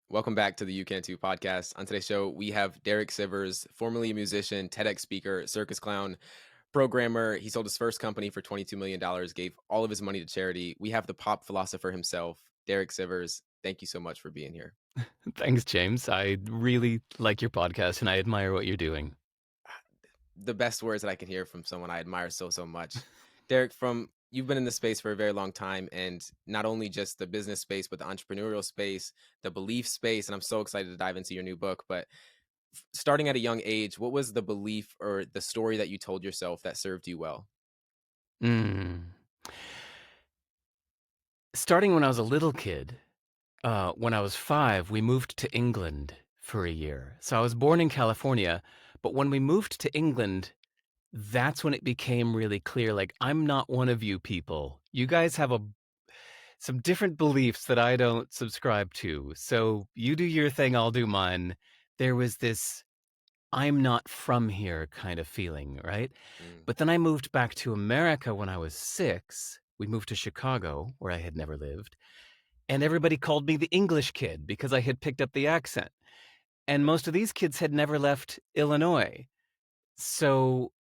Welcome back to the You Can Too podcast. On today's show, we have Derek Sivers, formerly a musician, TEDx speaker, circus clown, programmer. He sold his first company for $22 million, gave all of his money to charity. We have the pop philosopher himself, Derek Sivers. Thank you so much for being here. Thanks, James. I really like your podcast and I admire what you're doing. The best words that I can hear from someone I admire so much. Derek, from you've been in this space for a very long time, and not only just the business space, but the entrepreneurial space, the belief space. And I'm so excited to dive into your new book. But starting at a young age, what was the belief or the story that you told yourself that served you well? Mm. Starting when I was a little kid, when I was 5, we moved to England for a year. So I was born in California, but when we moved to England, that's when it became really clear, like, I'm not one of you people. You guys have some different beliefs that I don't subscribe to. So you do your thing, I'll do mine. There was this I'm not from here kind of feeling, right? Mm, But then I moved back to America when I was 6. We moved to Chicago, where I had never lived, and everybody called me the English kid because I had picked up the accent. And most of these kids had never left Illinois. So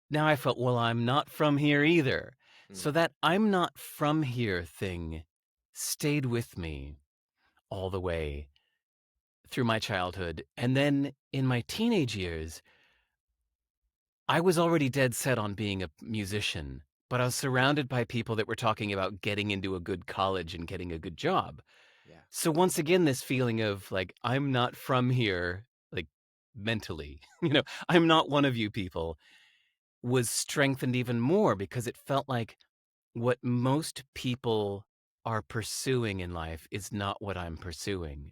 now I felt, well, I'm not from here either. mm, So that I'm not from here thing stayed with me all the way through my childhood. And then in my teenage years, I was already dead set on being a musician, but I was surrounded by people that were talking about getting into a good college and getting a good job. yeah. So once again, this feeling of like, I'm not from here, like mentally, I'm not one of you people was strengthened even more because it felt like what most people are pursuing in life is not what I'm pursuing.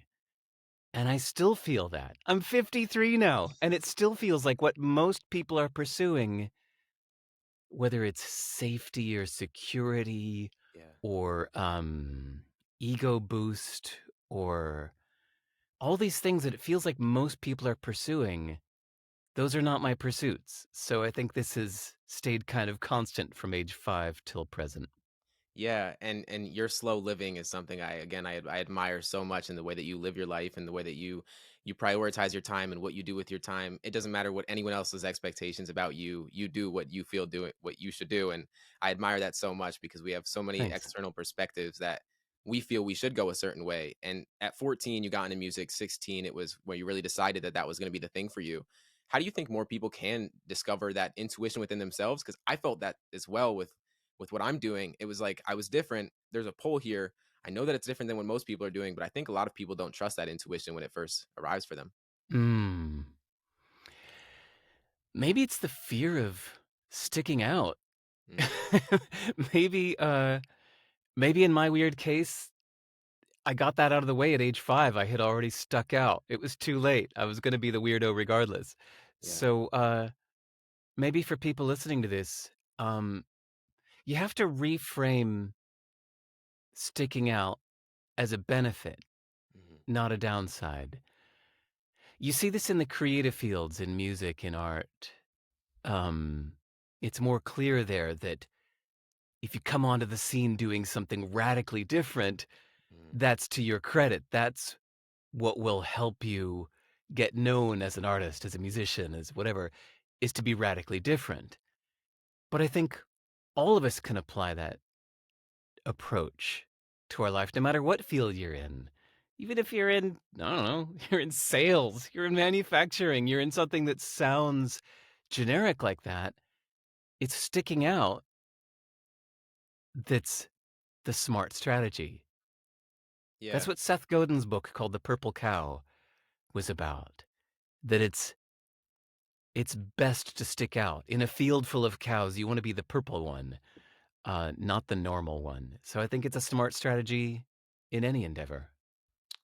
And I still feel that. I'm 53 now, and it still feels like what most people are pursuing, whether it's safety or security Yeah. or ego boost or all these things that it feels like most people are pursuing, those are not my pursuits. So I think this has stayed kind of constant from age 5 till present. Yeah, and your slow living is something I admire so much in the way that you live your life and the way that you prioritize your time and what you do with your time. It doesn't matter what anyone else's expectations about you. You do what you feel doing what you should do, and I admire that so much because we have so many Thanks. external perspectives that we feel we should go a certain way. And at 14, you got into music. 16, it was where you really decided that that was going to be the thing for you. How do you think more people can discover that intuition within themselves? Because I felt that as well with what I'm doing. It was like I was different. There's a pull here. I know that it's different than what most people are doing, but I think a lot of people don't trust that intuition when it first arrives for them. Mm. Maybe it's the fear of sticking out. Mm, maybe uh maybe in my weird case, I got that out of the way at age 5. I had already stuck out. It was too late. I was going to be the weirdo regardless. yeah. So maybe for people listening to this, um you have to reframe sticking out as a benefit, Hmm. not a downside. You see this in the creative fields in music and art. Um it's more clear there that if you come onto the scene doing something radically different, Hmm. that's to your credit. That's what will help you get known as an artist, as a musician, as whatever, is to be radically different. But I think all of us can apply that approach to our life, no matter what field you're in. Even if you're in, I don't know, you're in sales, you're in manufacturing, you're in something that sounds generic like that, it's sticking out that's the smart strategy. That's Yeah. what Seth Godin's book called The Purple Cow was about. That it's best to stick out. In a field full of cows, you want to be the purple one, not the normal one. So I think it's a smart strategy in any endeavor.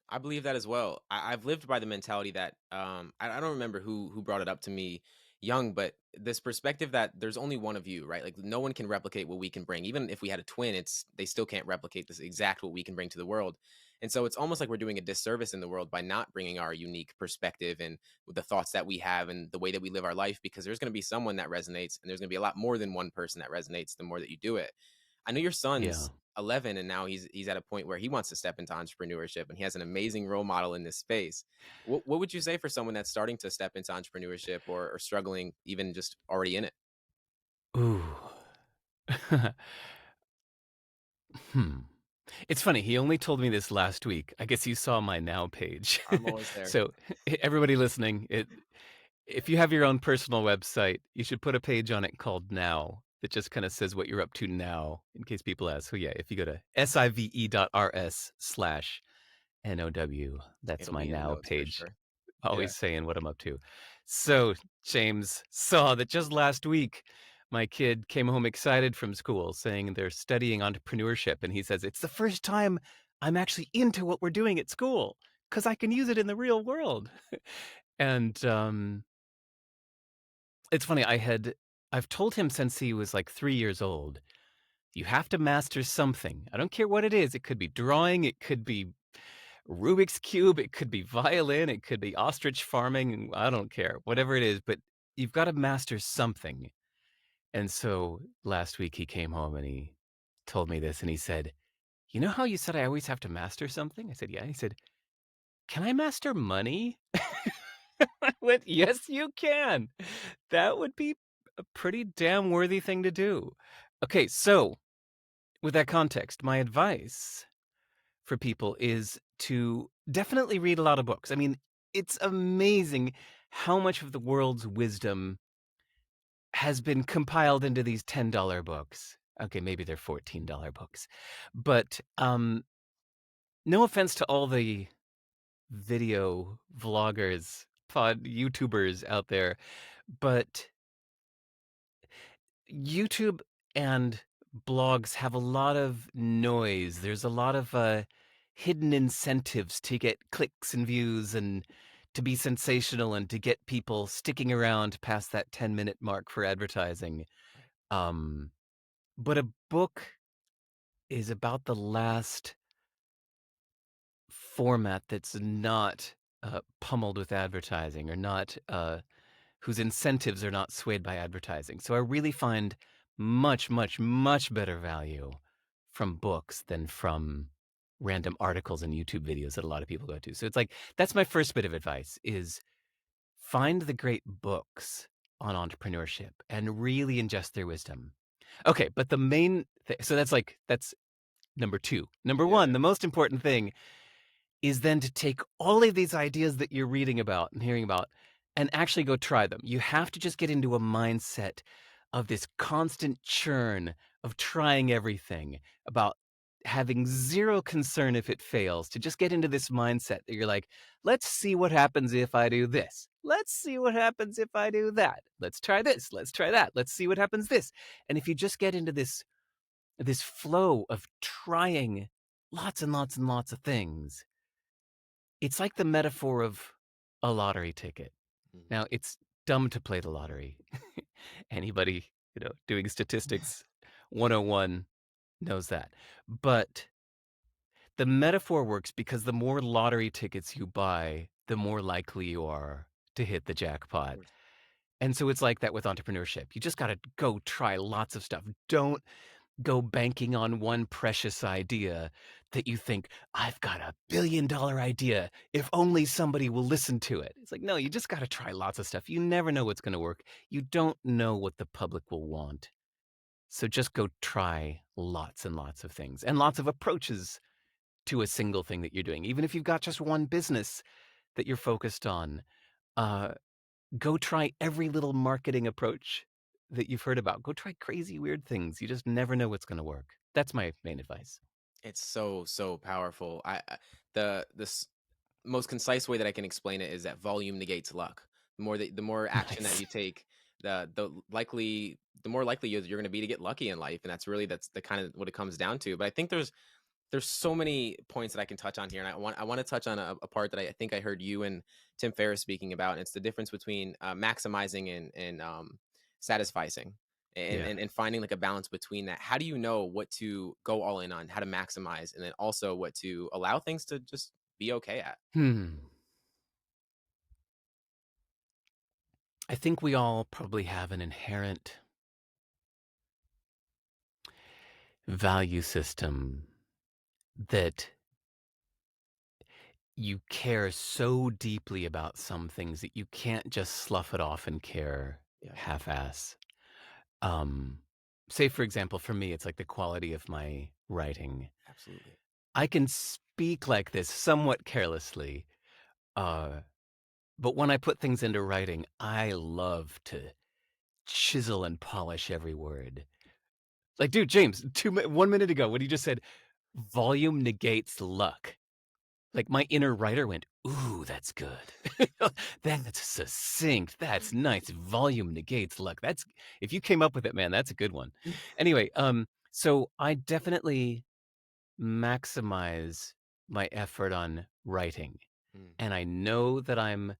I believe that as well. I've lived by the mentality that I don't remember who brought it up to me young, but this perspective that there's only one of you, right? Like no one can replicate what we can bring. Even if we had a twin, it's they still can't replicate this exact what we can bring to the world. And so it's almost like we're doing a disservice in the world by not bringing our unique perspective and with the thoughts that we have and the way that we live our life, because there's going to be someone that resonates, and there's going to be a lot more than one person that resonates the more that you do it. I know your Yeah. son's 11 and now he's at a point where he wants to step into entrepreneurship and he has an amazing role model in this space. What would you say for someone that's starting to step into entrepreneurship or struggling even just already in it? Ooh. Hmm. It's funny, he only told me this last week. I guess you saw my Now page. I'm always there. So, everybody listening, if you have your own personal website, you should put a page on it called Now that just kinda says what you're up to now, in case people ask. So, yeah, if you go to sive.rs/NOW, that's It'll my be in the Now notes for page. sure. Yeah. Always saying what I'm up to. So, James saw that just last week, my kid came home excited from school saying they're studying entrepreneurship, and he says, "It's the first time I'm actually into what we're doing at school because I can use it in the real world." And, it's funny, I've told him since he was, like, 3 years old, "You have to master something. I don't care what it is. It could be drawing, it could be Rubik's Cube, it could be violin, it could be ostrich farming, I don't care, whatever it is, but you've gotta master something." And so last week he came home and he told me this and he said, "You know how you said I always have to master something?" I said, "Yeah." He said, "Can I master money?" I went, "Yes, you can. That would be a pretty damn worthy thing to do." Okay, so with that context, my advice for people is to definitely read a lot of books. I mean, it's amazing how much of the world's wisdom has been compiled into these $10 books. Okay, maybe they're $14 books. But no offense to all the video vloggers, pod YouTubers out there, but YouTube and blogs have a lot of noise. There's a lot of hidden incentives to get clicks and views and to be sensational and to get people sticking around past that 10-minute mark for advertising. Right. Um, but a book is about the last format that's not pummeled with advertising or not whose incentives are not swayed by advertising. So I really find much, much, much better value from books than from random articles and YouTube videos that a lot of people go to. So it's like that's my first bit of advice is find the great books on entrepreneurship and really ingest their wisdom. Okay, but the main so that's number 2. Number Yeah. 1, the most important thing is then to take all of these ideas that you're reading about and hearing about and actually go try them. You have to just get into a mindset of this constant churn of trying everything, about having zero concern if it fails, to just get into this mindset that you're like, let's see what happens if I do this. Let's see what happens if I do that. Let's try this. Let's try that. Let's see what happens this. And if you just get into this flow of trying lots and lots and lots of things, it's like the metaphor of a lottery ticket. Mhm. Now, it's dumb to play the lottery. Anybody, doing statistics 101 knows that. But the metaphor works because the more lottery tickets you buy, the more likely you are to hit the Of jackpot. course. And so it's like that with entrepreneurship. You just got to go try lots of stuff. Don't go banking on one precious idea that you think, I've got $1 billion idea. If only somebody will listen to it. It's like, no, you just got to try lots of stuff. You never know what's going to work. You don't know what the public will want. So just go try lots and lots of things and lots of approaches to a single thing that you're doing. Even if you've got just one business that you're focused on, uh, go try every little marketing approach that you've heard about. Go try crazy, weird things. You just never know what's gonna work. That's my main advice. It's so, so powerful. The most concise way that I can explain it is that volume negates luck. The more action that Nice. you take, the more likely you're going to be to get lucky in life, and that's the kind of what it comes down to. But I think there's so many points that I can touch on here, and I want to touch on a part that I think I heard you and Tim Ferriss speaking about. And it's the difference between maximizing and satisficing, and, Yeah. and and finding like a balance between that. How do you know what to go all in on, how to maximize, and then also what to allow things to just be okay at? Hmm. I think we all probably have an inherent value system that you care so deeply about some things that you can't just slough it off and care Yeah, half-ass. Um, Say, for example, for me, it's like the quality of my writing. absolutely. I can speak like this somewhat carelessly, uh, but when I put things into writing, I love to chisel and polish every word. Like, dude, James, 1 minute ago, when you just said, "Volume negates luck." Like, my inner writer went, "Ooh, that's good. That's succinct. That's nice. Volume negates luck." That's if you came up with it, man, that's a good one. Anyway, so I definitely maximize my effort on writing, Mm, and I know that I'm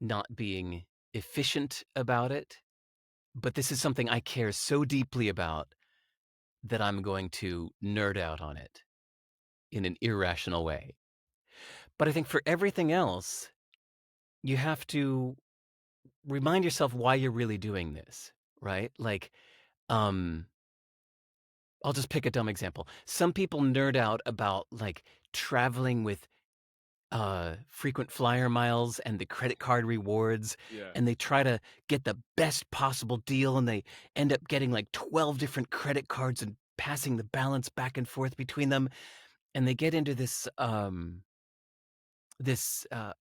not being efficient about it, but this is something I care so deeply about that I'm going to nerd out on it in an irrational way. But I think for everything else, you have to remind yourself why you're really doing this, right? Like, um, I'll just pick a dumb example. Some people nerd out about like traveling with frequent flyer miles and the credit card rewards, yeah, and they try to get the best possible deal, and they end up getting like 12 different credit cards and passing the balance back and forth between them, and they get into this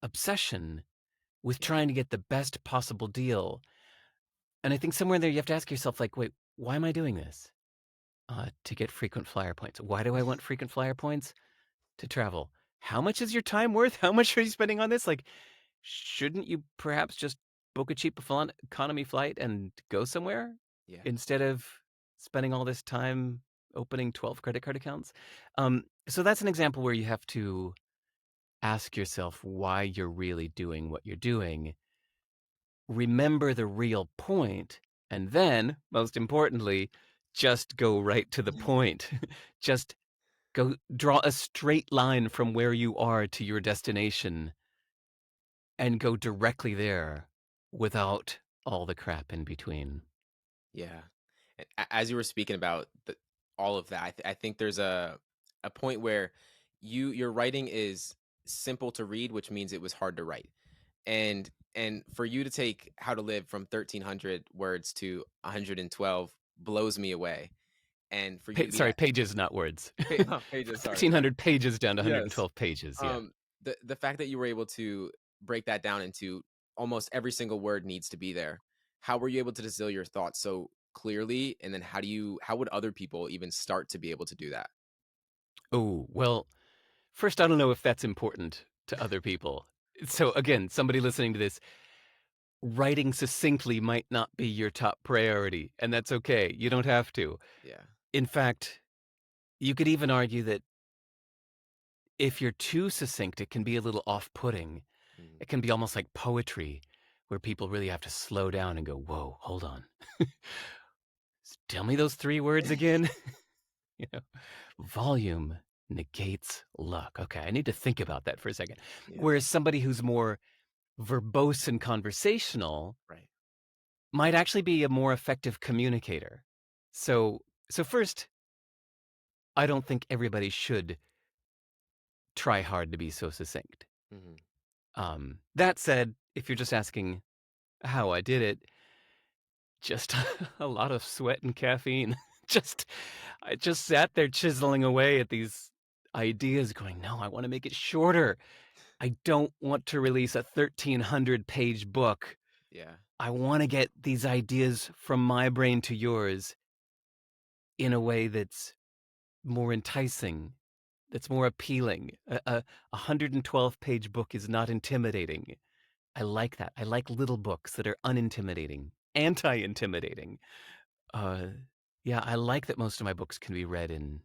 obsession with yeah, trying to get the best possible deal. And I think somewhere in there you have to ask yourself, like, wait, why am I doing this? To get frequent flyer points. Why do I want frequent flyer points? To travel. How much is your time worth? How much are you spending on this? Like, shouldn't you perhaps just book a cheap economy flight and go somewhere yeah, instead of spending all this time opening 12 credit card accounts? So that's an example where you have to ask yourself why you're really doing what you're doing, remember the real point, and then, most importantly, just go right to the point. Just go draw a straight line from where you are to your destination and go directly there without all the crap in between. yeah. And as you were speaking about all of that, I think there's a point where your writing is simple to read, which means it was hard to write. And for you to take How to Live from 1,300 words to 112 blows me away. And for you to be Sorry, at pages, not words. pages, sorry. 1,300 pages down to Yes. 112 pages, yeah. Um, the fact that you were able to break that down into almost every single word needs to be there. How were you able to distill your thoughts so clearly? And then how would other people even start to be able to do that? Oh, well, first, I don't know if that's important to other people. Of So, course. again, somebody listening to this, writing succinctly might not be your top priority, and that's okay. You don't have to. Yeah. In fact, you could even argue that if you're too succinct, it can be a little off putting. Mm. It can be almost like poetry, where people really have to slow down and go, whoa, hold on. Tell me those three words again. you know, volume negates luck. Okay, I need to think about that for a second. Yeah. Whereas somebody who's more verbose and conversational Right. might actually be a more effective communicator. So first, I don't think everybody should try hard to be so succinct. Hmm. That said, if you're just asking how I did it, just a lot of sweat and caffeine. just I just sat there chiseling away at these ideas going, "No, I wanna make it shorter. I don't want to release a 1,300-page book. Yeah. I wanna get these ideas from my brain to yours in a way that's more enticing, that's more appealing." A 112-page book is not intimidating. I like that. I like little books that are unintimidating, anti-intimidating. Uh, yeah, I like that most of my books can be read in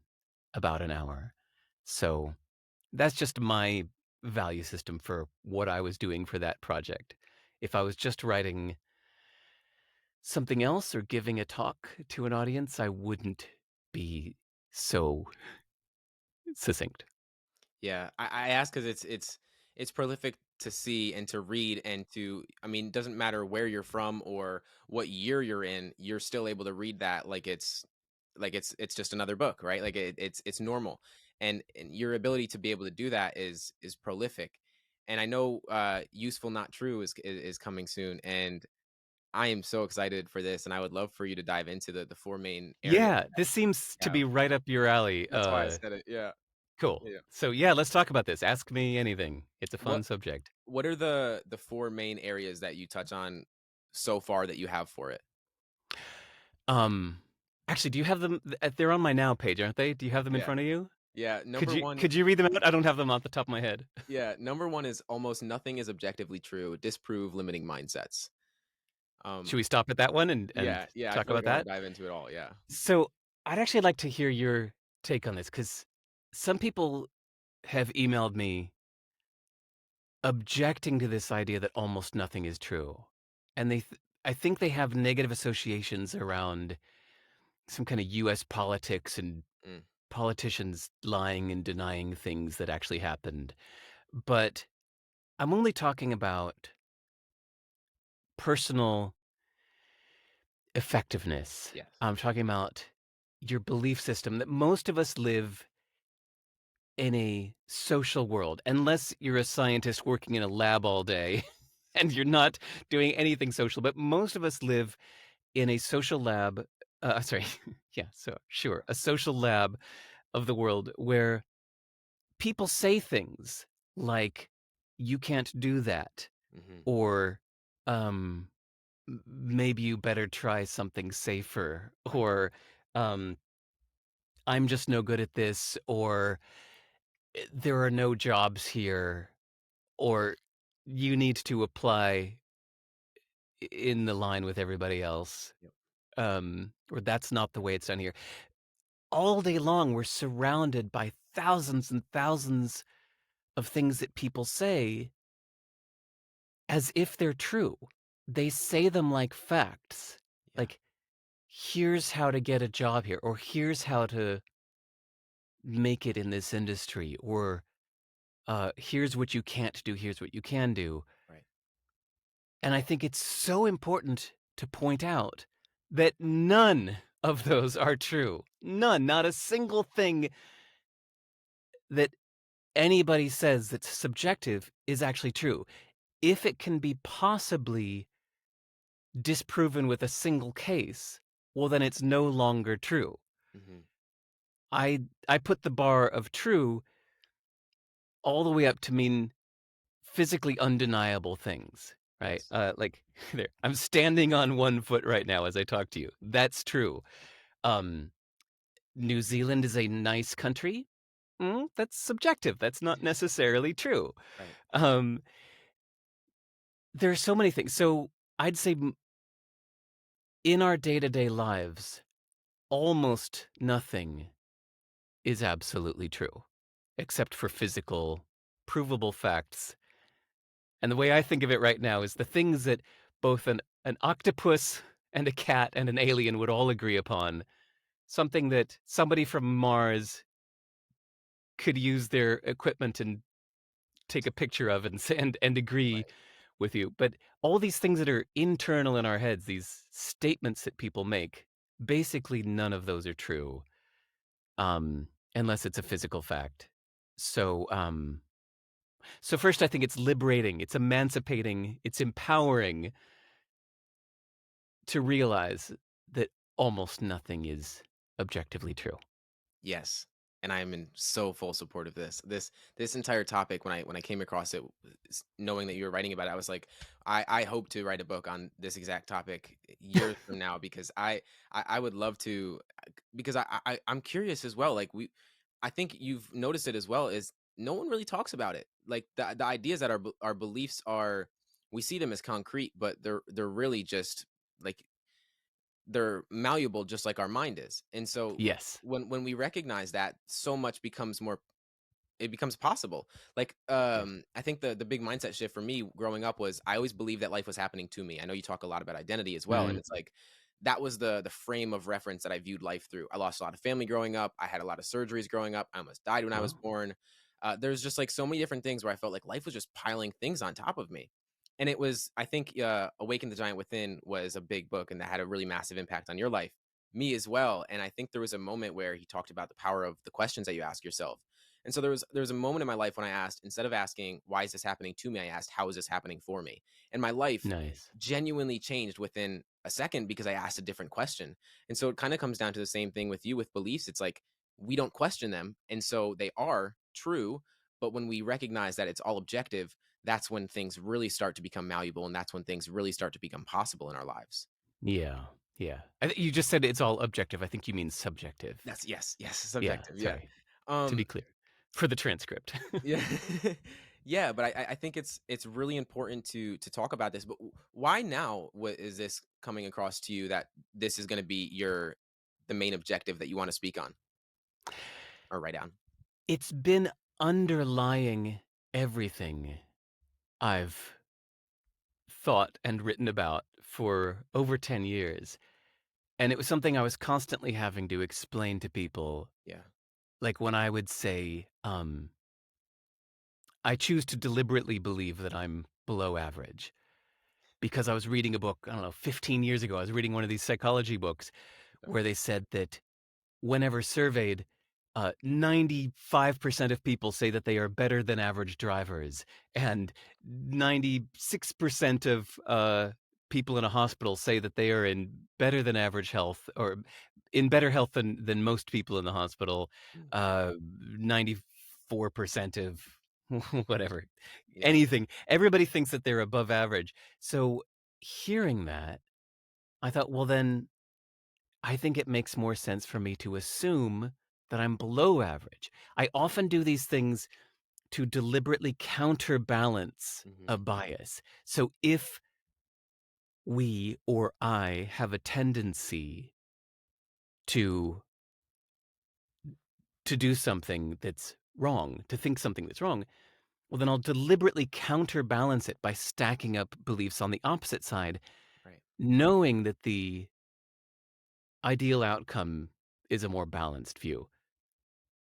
about an hour. So that's just my value system for what I was doing for that project. If I was just writing something else or giving a talk to an audience, I wouldn't be so succinct. Yeah. I ask because it's prolific to see and to read and to, I mean, it doesn't matter where you're from or what year you're in, you're still able to read that like it's like it's just another book, right? Like it's normal, and your ability to be able to do that is prolific. And I know useful not true is coming soon, and I am so excited for this, and I would love for you to dive into the four main areas Yeah, this seems you to have. be right up your alley. That's why I said it. Yeah, Cool. yeah. So yeah, let's talk about this. Ask me anything. It's a What fun subject. what are the four main areas that you touch on so far that you have for it? Um, actually, do you have them? They're on my now page, aren't they? Do you have them in Yeah, front of you? yeah. Could Number you one, could you read them out? I don't have them off the top of my head. yeah. Number one is almost nothing is objectively true. Disprove limiting mindsets. Um, Should we stop at that one and yeah, yeah. I talk feel like about I want that? to dive into it all. Yeah, So I'd actually like to hear your take on this because some people have emailed me objecting to this idea that almost nothing is true, and I think they have negative associations around some kind of U.S. politics and mm, politicians lying and denying things that actually happened. But I'm only talking about personal effectiveness. yes. I'm talking about your belief system that most of us live in a social world, unless you're a scientist working in a lab all day and you're not doing anything social. But most of us live in a social lab. Sorry. Yeah. So, sure. A social lab of the world where people say things like, you can't do that, Hmm. or um, maybe you better try something safer, Right. or um, I'm just no good at this, or there are no jobs here, or you need to apply in the line with everybody else, Yep. or that's not the way it's done here. All day long, we're surrounded by thousands and thousands of things that people say as if they're true. They say them like facts. Yeah. Like, here's how to get a job here, or here's how to make it in this industry, or here's what you can't do, here's what you can do. Right. And I think it's so important to point out that none of those are true. None, not a single thing that anybody says that's subjective is actually true. If it can be possibly disproven with a single case, well, then it's no longer true. Hmm. I put the bar of true all the way up to mean physically undeniable things, right? Yes. Like there, I'm standing on one foot right now as I talk to you. That's true. Um, New Zealand is a nice country. That's subjective. That's not necessarily true. Right. Um, there are so many things. So I'd say in our day to day lives, almost nothing is absolutely true, except for physical, provable facts. And the way I think of it right now is the things that both an octopus and a cat and an alien would all agree upon, something that somebody from Mars could use their equipment and take a picture of and agree Right. with you. But all these things that are internal in our heads, these statements that people make, basically none of those are true, unless it's a physical fact. So, so first, I think it's liberating, it's emancipating, it's empowering to realize that almost nothing is objectively true. Yes, and I am in so full support of this. This entire topic, when I came across it, knowing that you were writing about it, I was like, I hope to write a book on this exact topic years from now, because I would love to, because I'm curious as well. Like I think you've noticed it as well. Is no one really talks about it. Like the ideas that our beliefs are, we see them as concrete, but they're really just like they're malleable just like our mind is. And so Yes. when we recognize that, so much becomes more, it becomes possible. Like Yes. I think the big mindset shift for me growing up was I always believed that life was happening to me. I know you talk a lot about identity as well, and Mm, it's like that was the frame of reference that I viewed life through. I lost a lot of family growing up. I had a lot of surgeries growing up. I almost died when I was oh, born. There's just like so many different things where I felt like life was just piling things on top of me. And it was, I think, Awaken the Giant Within was a big book, and that had a really massive impact on your life. Me as well. And I think there was a moment where he talked about the power of the questions that you ask yourself. And so there was a moment in my life when I asked, instead of asking, why is this happening to me? I asked, how is this happening for me? And my life Nice. genuinely changed within a second because I asked a different question. And so it kind of comes down to the same thing with you with beliefs. It's like we don't question them. And so they are true. But when we recognize that it's all objective, that's when things really start to become malleable. And that's when things really start to become possible in our lives. Yeah, yeah. You just said it's all objective. I think you mean subjective. That's yes, yes, Yeah, subjective. Yeah. sorry. To be Um, clear, for the transcript. yeah. Yeah, but I think it's really important to talk about this. But why now? What is this coming across to you that this is going to be the main objective that you want to speak on or write down? It's been underlying everything I've thought and written about for over 10 years, and it was something I was constantly having to explain to people, Yeah. like, when I would say, I choose to deliberately believe that I'm below average because I was reading a book, I don't know, 15 years ago, I was reading one of these psychology books Okay. where they said that whenever surveyed, 95% of people say that they are better than average drivers, and 96% of people in a hospital say that they are in better than average health, or in better health than most people in the hospital. Mm. 94% of whatever, Yeah. anything. Everybody thinks that they're above average. So hearing that, I thought, well, then I think it makes more sense for me to assume that I'm below average. I often do these things to deliberately counterbalance Hmm. a bias. So if we or I have a tendency to do something that's wrong, to think something that's wrong, well then I'll deliberately counterbalance it by stacking up beliefs on the opposite side, Right. knowing that the ideal outcome is a more balanced view.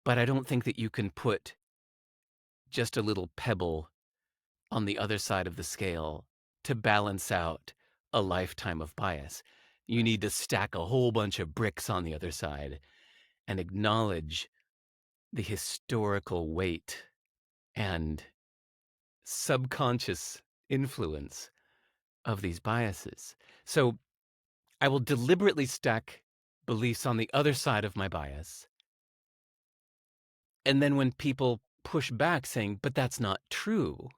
But I don't think that you can put just a little pebble on the other side of the scale to balance out a lifetime of bias. You Right. need to stack a whole bunch of bricks on the other side and acknowledge the historical weight and subconscious influence of these biases. So I will deliberately stack beliefs on the other side of my bias. And then when people push back saying, "But that's not true.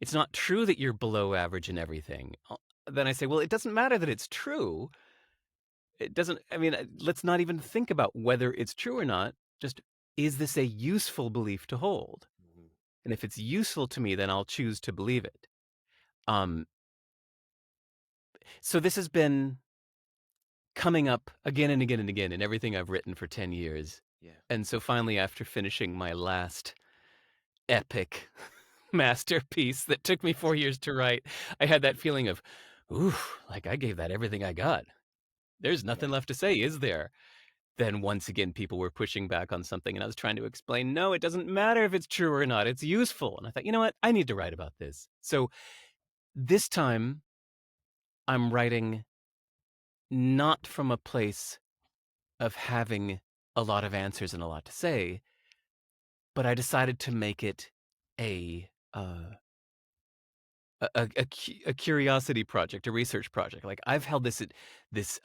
It's not true that you're below average in everything." Then I say, "Well, it doesn't matter that it's true. It doesn't I mean, let's not even think about whether it's true or not. Just, is this a useful belief to hold? Hmm. And if it's useful to me, then I'll choose to believe it." Um, so this has been coming up again and again and again in everything I've written for 10 years. Yeah. And so finally, after finishing my last epic masterpiece that took me 4 years to write, I had that feeling of, "Ooh, like, I gave that everything I got. There's Yeah. nothing left to say, is there?" Then once again, people were pushing back on something, and I was trying to explain, "No, it doesn't matter if it's true or not, it's useful." And I thought, "You know what? I need to write about this." So this time, I'm writing not from a place of having a lot of answers and a lot to say, but I decided to make it a, a curiosity project, a research project. Like, I've held this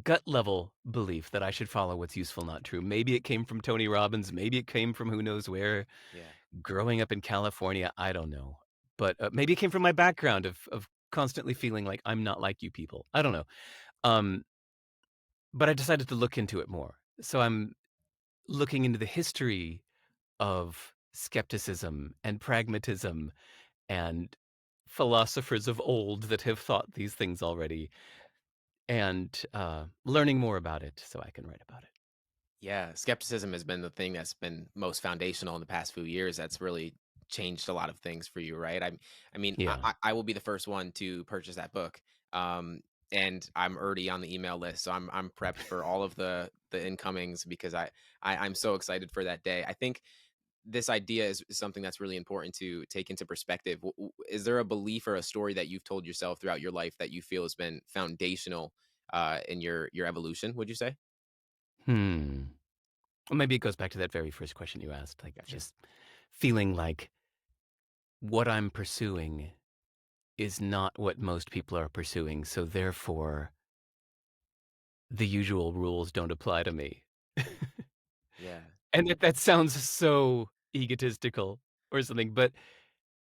gut level belief that I should follow what's useful, not true. Maybe it came from Tony Robbins, maybe it came from who knows where. Yeah. Growing up in California, I don't know. But, maybe it came from my background of constantly feeling like I'm not like you people. I don't know. Um, but I decided to look into it more. So I'm looking into the history of skepticism and pragmatism and philosophers of old that have thought these things already, and learning more about it so I can write about it. Yeah, skepticism has been the thing that's been most foundational in the past few years. That's really changed a lot of things for you, right? I mean, Yeah. I will be the first one to purchase that book, um, and I'm already on the email list, so I'm prepped for all of the incomings because I'm so excited for that day. I think this idea is something that's really important to take into perspective. Is there a belief or a story that you've told yourself throughout your life that you feel has been foundational in your evolution, would you say? Hmm. Well, maybe it goes back to that very first question you asked, like, Yeah, sure. just feeling like what I'm pursuing is not what most people are pursuing, so therefore, the usual rules don't apply to me. Yeah. And that sounds so egotistical or something, but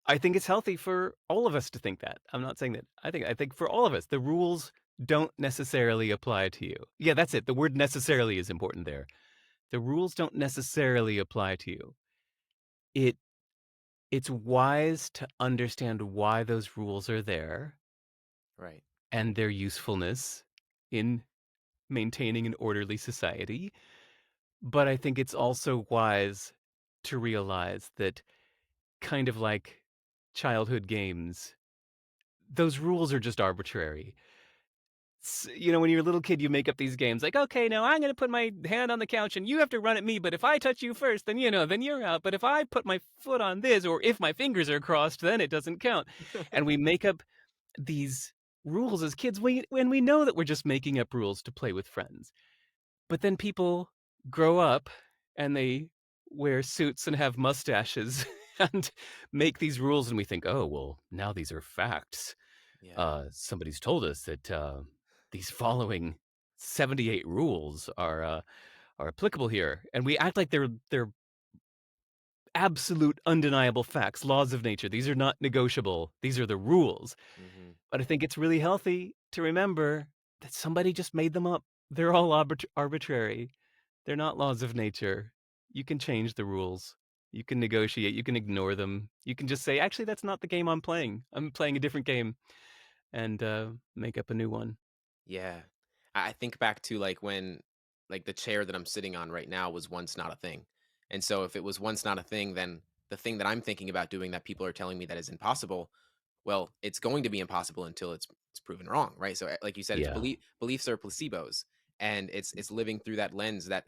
I think it's healthy for all of us to think that. I'm not saying that. I think for all of us, the rules don't necessarily apply to you. Yeah, that's it. The word necessarily is important there. The rules don't necessarily apply to you. It it's wise to understand why those rules are there Right. and their usefulness in maintaining an orderly society, but I think it's also wise to realize that kind of like childhood games, those rules are just arbitrary. When you're a little kid, you make up these games like, okay, now I'm going to put my hand on the couch and you have to run at me. But if I touch you first, then you're out. But if I put my foot on this, or if my fingers are crossed, then it doesn't count. And we make up these rules as kids when we know that we're just making up rules to play with friends. But then people grow up and they wear suits and have mustaches and make these rules. And we think, oh, well, now these are facts. Yeah. Somebody's told us that these following 78 rules are applicable here, and we act like they're absolute, undeniable facts, laws of nature. These are not negotiable. These are the rules. Hmm. But I think it's really healthy to remember that somebody just made them up. They're all arbitrary. They're not laws of nature. You can change the rules. You can negotiate. You can ignore them. You can just say, actually, that's not the game I'm playing. I'm playing a different game and make up a new one. Yeah. I think back to like when like the chair that I'm sitting on right now was once not a thing. And so if it was once not a thing, then the thing that I'm thinking about doing that people are telling me that is impossible, well, it's going to be impossible until it's proven wrong, right? So like you said, it's Yeah. beliefs are placebos, and it's living through that lens that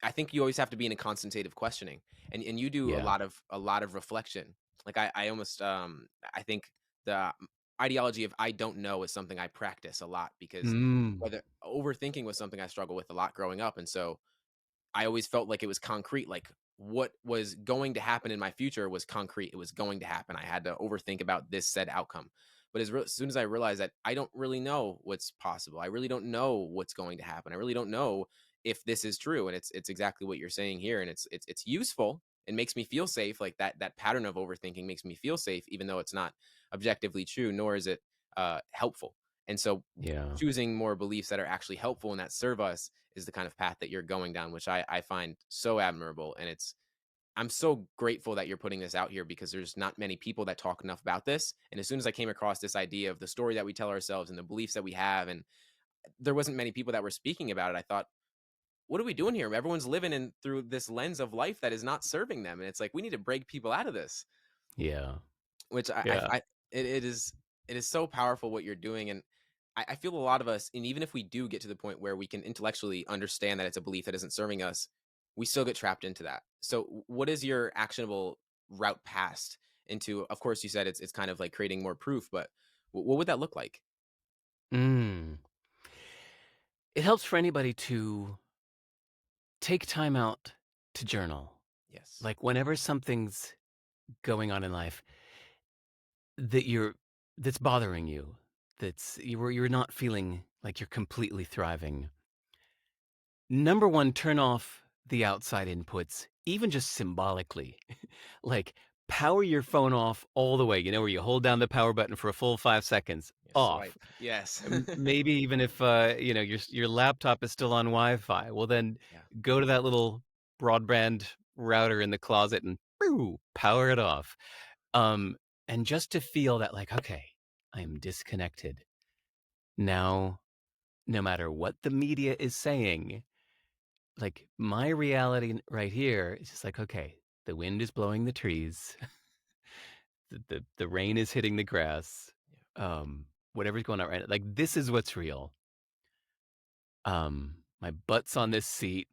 I think you always have to be in a constant state of questioning, and you do Yeah. a lot of reflection. Like I almost I think the ideology of I don't know is something I practice a lot because Mm. whether overthinking was something I struggled with a lot growing up, and so I always felt like it was concrete, like what was going to happen in my future was concrete. It was going to happen. I had to overthink about this said outcome. But as soon as I realized that I don't really know what's possible, I really don't know what's going to happen. I really don't know if this is true. And it's exactly what you're saying here. And it's useful. It makes me feel safe. Like that pattern of overthinking makes me feel safe, even though it's not objectively true, nor is it helpful. And so Yeah. choosing more beliefs that are actually helpful and that serve us is the kind of path that you're going down, which I find so admirable. And I'm so grateful that you're putting this out here because there's not many people that talk enough about this. And as soon as I came across this idea of the story that we tell ourselves and the beliefs that we have, and there wasn't many people that were speaking about it, I thought, what are we doing here? Everyone's living in through this lens of life that is not serving them. And it's like, we need to break people out of this, Yeah. which Yeah. it is so powerful what you're doing. And I feel a lot of us, and even if we do get to the point where we can intellectually understand that it's a belief that isn't serving us, we still get trapped into that. So, what is your actionable route past into? Of course, you said it's kind of like creating more proof, but what would that look like? Mm. It helps for anybody to take time out to journal. Yes. Like whenever something's going on in life that that's bothering you, you're not feeling like you're completely thriving. Number one, turn off the outside inputs, even just symbolically. Like, power your phone off all the way, where you hold down the power button for a full 5 seconds, Yes. off. Swipe. Yes. Maybe even if, your laptop is still on Wi-Fi, well, then Yeah. go to that little broadband router in the closet and boo, power it off. Um, and just to feel that like, "Okay, I am disconnected." Now, no matter what the media is saying, like, my reality right here is just like, "Okay, the wind is blowing the trees, the rain is hitting the grass, Yeah. whatever's going on right now, like, this is what's real. My butt's on this seat,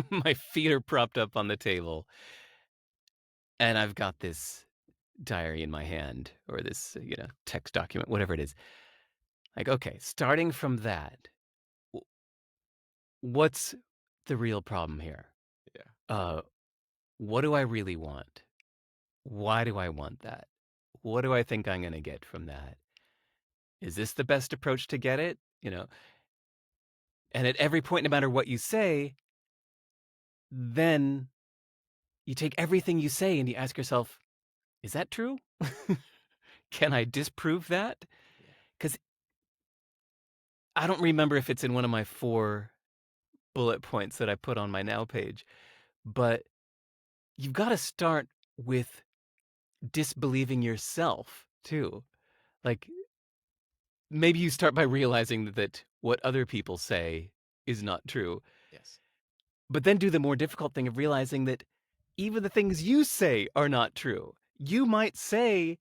my feet are propped up on the table, and I've got this diary in my hand or this, text document, whatever it is. Like, okay, starting from that, w what's the real problem here? Yeah. Uh, what do I really want? Why do I want that? What do I think I'm gonna get from that? Is this the best approach to get it? And at every point, no matter what you say, then you take everything you say and you ask yourself, "Is that true? Can I disprove that?" Yeah. Because I don't remember if it's in one of my 4 bullet points that I put on my Now page, but you've gotta start with disbelieving yourself too. Like, maybe you start by realizing that what other people say is not true, Yes. but then do the more difficult thing of realizing that even the things you say are not true. You might say,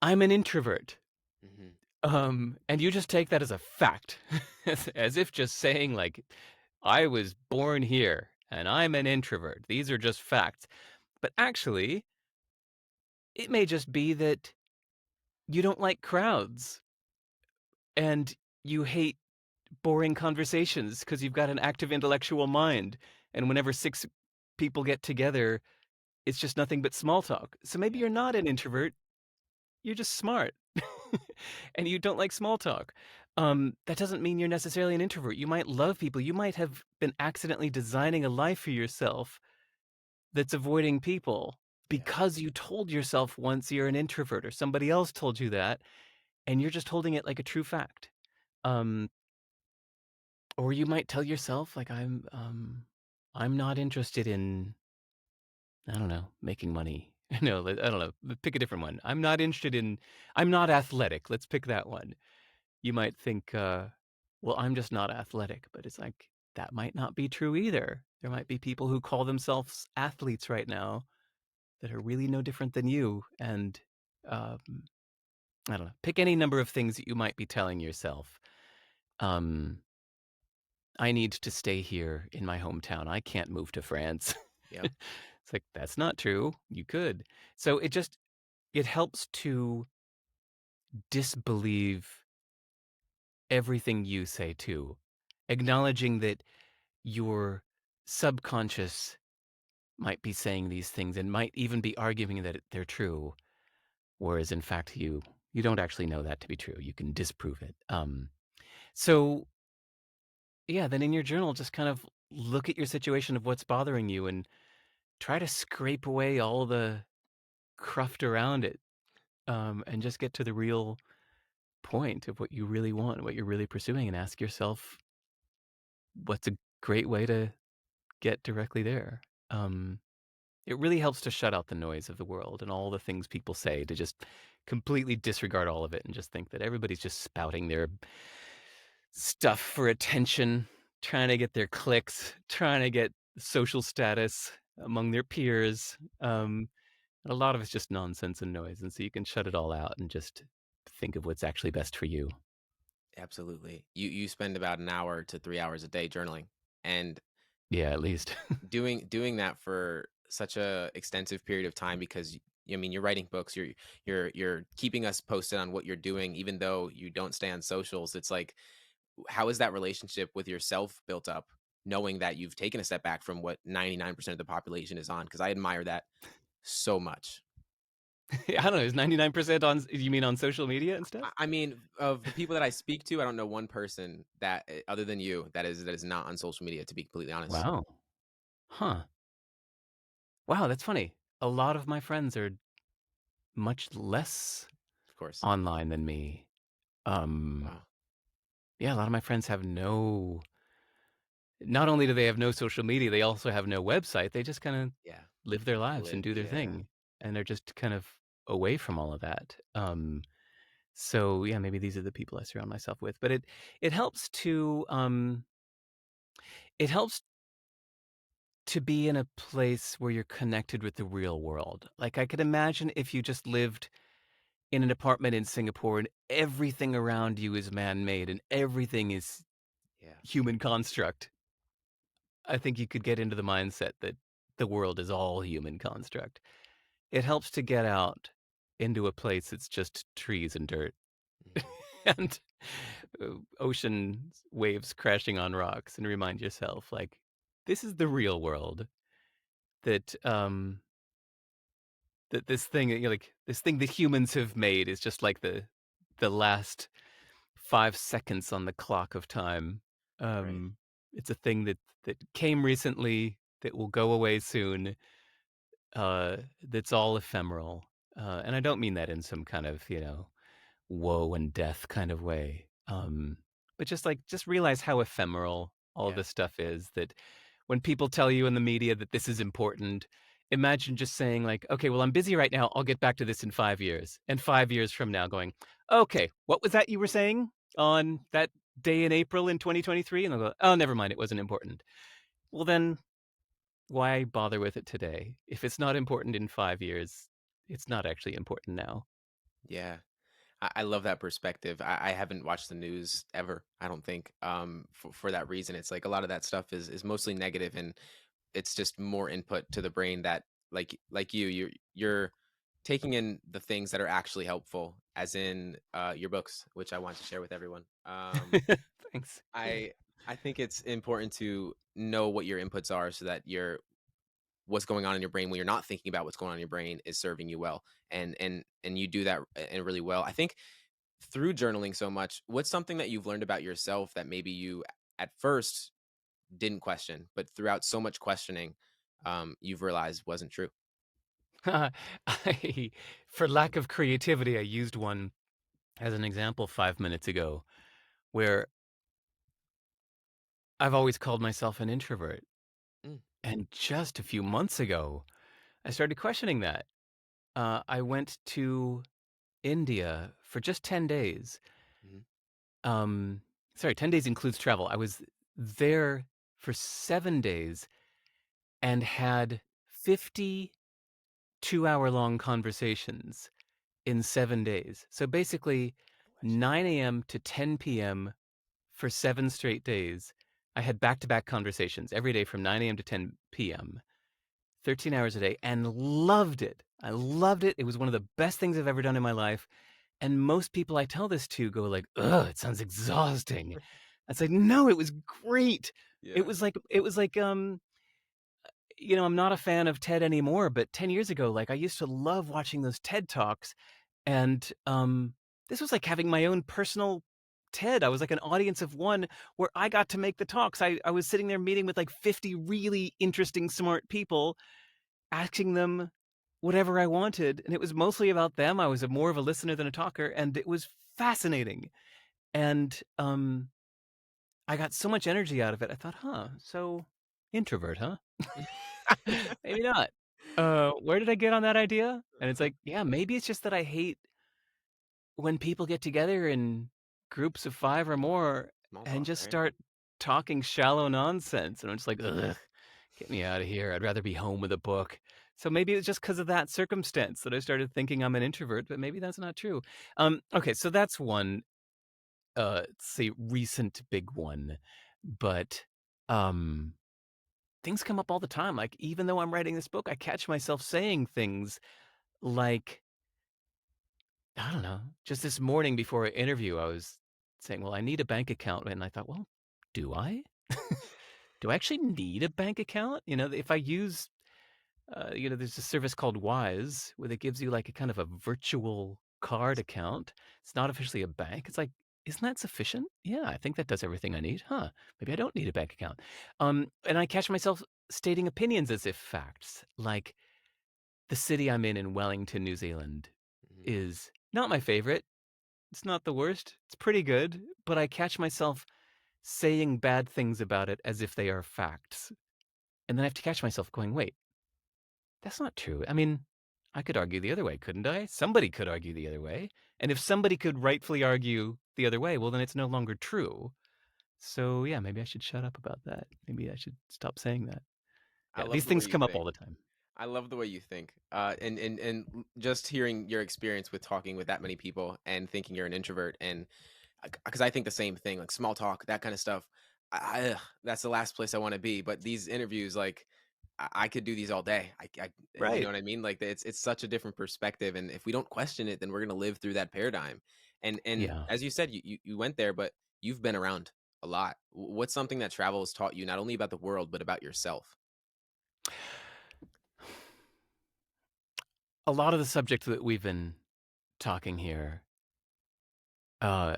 "I'm an introvert," Hmm. and you just take that as a fact, as if just saying, like, "I was born here, and I'm an introvert. These are just facts." But actually, it may just be that you don't like crowds, and you hate boring conversations because 'cause you've got an active intellectual mind, and whenever 6 people get together, it's just nothing but small talk. So maybe Yeah. you're not an introvert, you're just smart, and you don't like small talk. That doesn't mean you're necessarily an introvert. You might love people. You might have been accidentally designing a life for yourself that's avoiding people Yeah. because you told yourself once you're an introvert or somebody else told you that, and you're just holding it like a true fact. Um, or you might tell yourself like I'm not interested in, I don't know, making money. No, I don't know. Pick a different one. I'm not athletic. Let's pick that one. You might think, well, I'm just not athletic, but it's like that might not be true either. There might be people who call themselves athletes right now that are really no different than you. And um, I don't know. Pick any number of things that you might be telling yourself. Um, I need to stay here in my hometown. I can't move to France. Yep. It's like, that's not true. You could. So it helps to disbelieve everything you say too, acknowledging that your subconscious might be saying these things and might even be arguing that they're true, whereas in fact you don't actually know that to be true. You can disprove it. So yeah, then in your journal, just kind of look at your situation of what's bothering you and try to scrape away all the cruft around it, and just get to the real point of what you really want, what you're really pursuing, and ask yourself, what's a great way to get directly there? Um, it really helps to shut out the noise of the world and all the things people say, to just completely disregard all of it and just think that everybody's just spouting their stuff for attention, trying to get their clicks, trying to get social status among their peers. And a lot of it's just nonsense and noise. And so you can shut it all out and just think of what's actually best for you. Absolutely. You spend about an hour to 3 hours a day journaling, and Yeah, at least. doing that for such a extensive period of time, because I mean, you're writing books, you're keeping us posted on what you're doing, even though you don't stay on socials. It's like, how is that relationship with yourself built up, knowing that you've taken a step back from what 99% of the population is on? Because I admire that so much. I don't know. Is 99% on, you mean on social media and stuff? I mean, of the people that I speak to, I don't know one person that, other than you, that is not on social media, to be completely honest. Wow. Huh. Wow, that's funny. A lot of my friends are much less Of course. online than me. Um, Wow. yeah, a lot of my friends have not only do they have no social media, they also have no website. They just kind of Yeah. live their lives and Live. do their Yeah. thing. And they're just kind of away from all of that. So yeah, maybe these are the people I surround myself with. But it helps it helps to be in a place where you're connected with the real world. Like I could imagine if you just lived in an apartment in Singapore and everything around you is man-made and everything is Yeah. human construct. I think you could get into the mindset that the world is all human construct. It helps to get out into a place that's just trees and dirt. Mhm. and ocean waves crashing on rocks, and remind yourself, like, this is the real world. That that this thing, like this thing that humans have made is just like the last 5 seconds on the clock of time. Right. Um, it's a thing that came recently, that will go away soon. That's all ephemeral, and I don't mean that in some kind of, woe and death kind of way. But just like, just realize how ephemeral all of Yeah. this stuff is. That when people tell you in the media that this is important, imagine just saying like, okay, well, I'm busy right now. I'll get back to this in 5 years. And 5 years from now, going, okay, what was that you were saying on that day in April in 2023? And they'll go, oh, never mind, it wasn't important. Well, then why bother with it today? If it's not important in 5 years, it's not actually important now. Yeah. I love that perspective. I haven't watched the news ever, I don't think, for that reason. It's like a lot of that stuff is mostly negative, and it's just more input to the brain that, like you're taking in the things that are actually helpful, as in your books, which I want to share with everyone. Thanks. I I think it's important to know what your inputs are, so that your what's going on in your brain when you're not thinking about what's going on in your brain is serving you well, and you do that really well. I think through journaling so much, what's something that you've learned about yourself that maybe you at first didn't question, but throughout so much questioning, you've realized wasn't true? I, for lack of creativity, I used one as an example 5 minutes ago, where I've always called myself an introvert. Mm, And just a few months ago, I started questioning that. I went to India for just 10 days. mhm. Um, Sorry, 10 days includes travel. I was there for 7 days and had 52-hour long conversations in 7 days. So basically, Bless you. 9 a.m. to 10 p.m. for 7 straight days. I had back to back conversations every day from 9 a.m. to 10 p.m., 13 hours a day, and loved it. I loved it. It was one of the best things I've ever done in my life. And most people I tell this to go like, "Ugh, it sounds exhausting." It's like, "No, it was great." Yeah. It was like, I'm not a fan of TED anymore, but 10 years ago, like, I used to love watching those TED Talks, and, this was like having my own personal TED. I was like an audience of one where I got to make the talks. I was sitting there meeting with, like, 50 really interesting, smart people, asking them whatever I wanted, and it was mostly about them. I was more of a listener than a talker, and it was fascinating, and, I got so much energy out of it. I thought, "Huh, so introvert, huh? Maybe not. Where did I get on that idea?" And it's Uh-huh. like, yeah, maybe it's just that I hate when people get together in groups of 5 or more Small and talk, just right? start talking shallow nonsense, and I'm just like, "Ugh, get me out of here. I'd rather be home with a book." So maybe it's just because of that circumstance that I started thinking I'm an introvert, but maybe that's not true. Okay, so that's one, say recent big one, but, um things come up all the time. Like, even though I'm writing this book, I catch myself saying things like, I don't know, just this morning before an interview, I was saying, well, I need a bank account. And I thought, well, do I? Do I actually need a bank account? If I use, there's a service called Wise where it gives you like a kind of a virtual card account. It's not officially a bank. It's like, isn't that sufficient? Yeah, I think that does everything I need. Huh. Maybe I don't need a bank account. And I catch myself stating opinions as if facts. Like, the city I'm in Wellington, New Zealand, Mhm. is not my favorite. It's not the worst. It's pretty good, but I catch myself saying bad things about it as if they are facts. And then I have to catch myself going, wait, that's not true. I mean, I could argue the other way, couldn't I? Somebody could argue the other way. And if somebody could rightfully argue the other way, well, then it's no longer true. So, yeah, maybe I should shut up about that. Maybe I should stop saying that. I Yeah, these love the way things you come up all think. the time. I love the way you think. Just hearing your experience with talking with that many people and thinking you're an introvert, and because I think the same thing, like small talk, that kind of stuff. That's the last place I want to be. But these interviews, like, I could do these all day. You know Right. what I mean? Like, it's such a different perspective, and if we don't question it, then we're gonna live through that paradigm. And Yeah. as you said, you went there, but you've been around a lot. What's something that travel has taught you not only about the world but about yourself? A lot of the subjects that we've been talking here, uh,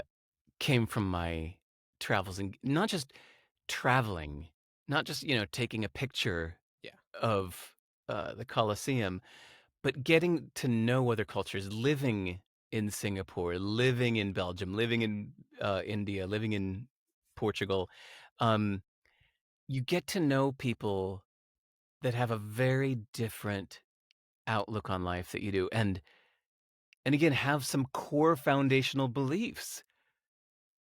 came from my travels, and not just traveling, not just, taking a picture Yeah. of, the Colosseum, but getting to know other cultures, living in Singapore, living in Belgium, living in, India, living in Portugal. Um, you get to know people that have a very different outlook on life that you do, and again, have some core foundational beliefs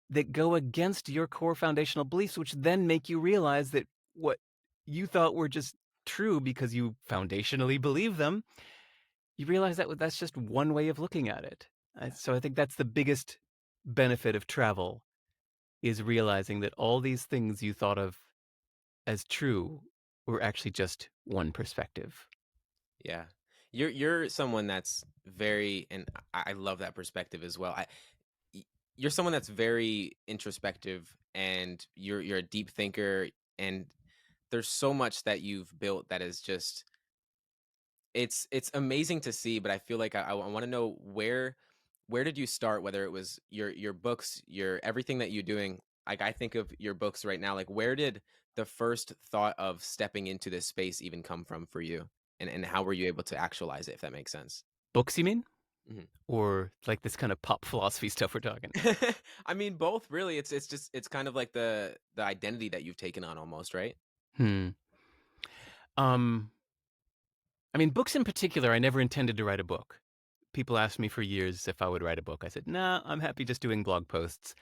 that go against your core foundational beliefs, which then make you realize that what you thought were just true because you foundationally believe them, you realize that that's just one way of looking at it. Yeah. So I think that's the biggest benefit of travel, is realizing that all these things you thought of as true were actually just one perspective. Yeah. You're someone that's very, and I love that perspective as well. Y- you're someone that's very introspective, and you're a deep thinker, and there's so much that you've built that is just, it's amazing to see. But I feel like I want to know where did you start, whether it was your books, your everything that you're doing. Like, I think of your books right now, like where did the first thought of stepping into this space even come from for you, and how were you able to actualize it, if that makes sense? Books, you mean? Mhm. Or like this kind of pop philosophy stuff we're talking? I mean, both really. It's just, it's kind of like the identity that you've taken on almost, right? Hmm. Um, I mean, books in particular, I never intended to write a book. People asked me for years if I would write a book. I said, nah, I'm happy just doing blog posts.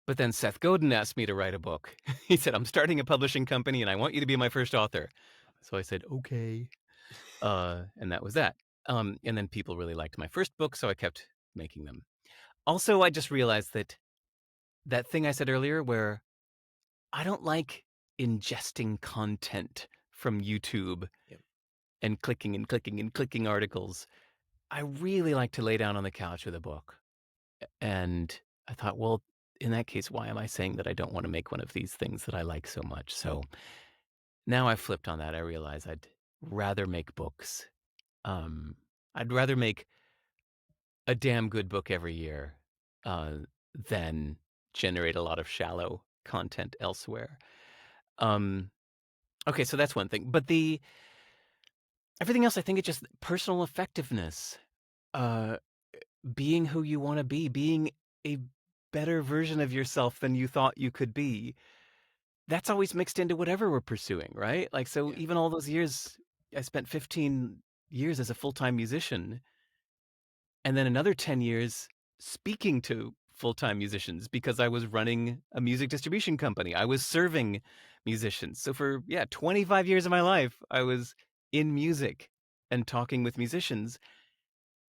But then Seth Godin asked me to write a book. He said, I'm starting a publishing company and I want you to be my first author. So I said, okay. And that was that. And then people really liked my first book, so I kept making them. Also, I just realized that that thing I said earlier where I don't like ingesting content from YouTube Yep. and clicking and clicking and clicking articles. I really like to lay down on the couch with a book. And I thought, well, in that case, why am I saying that I don't want to make one of these things that I like so much? So now I flipped on that. I realize I'd rather make books. Um, I'd rather make a damn good book every year uh, than generate a lot of shallow content elsewhere. Um, okay, so that's one thing. But the everything else, I think it's just personal effectiveness. Uh, being who you want to be, being a better version of yourself than you thought you could be. That's always mixed into whatever we're pursuing, right? Like, so Yeah. even all those years, I spent 15 years as a full-time musician, and then another 10 years speaking to full-time musicians because I was running a music distribution company. I was serving musicians. So for, yeah, 25 years of my life, I was in music and talking with musicians.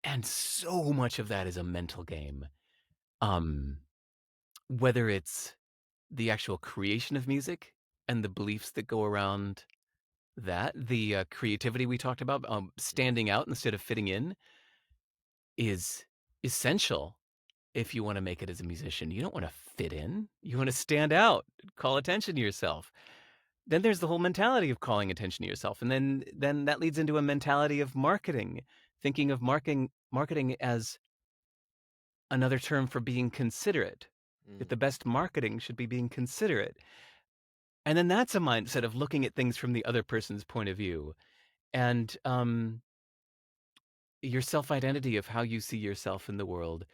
And so much of that is a mental game. Um, Whether it's the actual creation of music and the beliefs that go around that, the creativity we talked about, Mhm. standing out instead of fitting in is essential if you want to make it as a musician. You don't want to fit in. You want to stand out, call attention to yourself. Then there's the whole mentality of calling attention to yourself. And then that leads into a mentality of marketing, thinking of marketing as another term for being considerate. That Mm. the best marketing should be being considerate. And then that's a mindset of looking at things from the other person's point of view. And your self-identity of how you see yourself in the world.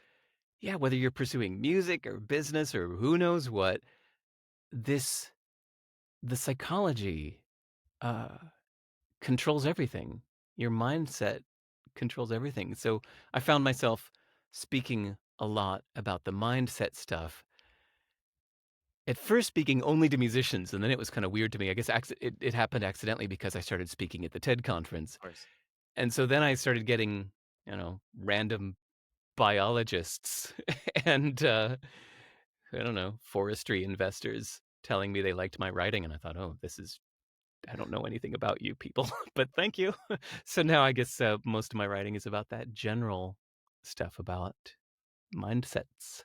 Yeah, whether you're pursuing music or business or who knows what, this the psychology uh, controls everything. Your mindset controls everything. So I found myself speaking a lot about the mindset stuff. At first, speaking only to musicians, and then it was kind of weird to me. I guess it happened accidentally because I started speaking at the TED conference, Of course. and so then I started getting, random biologists and I don't know, forestry investors telling me they liked my writing, and I thought, oh, this is I don't know anything about you people, but thank you. So now I guess most of my writing is about that general stuff about mindsets.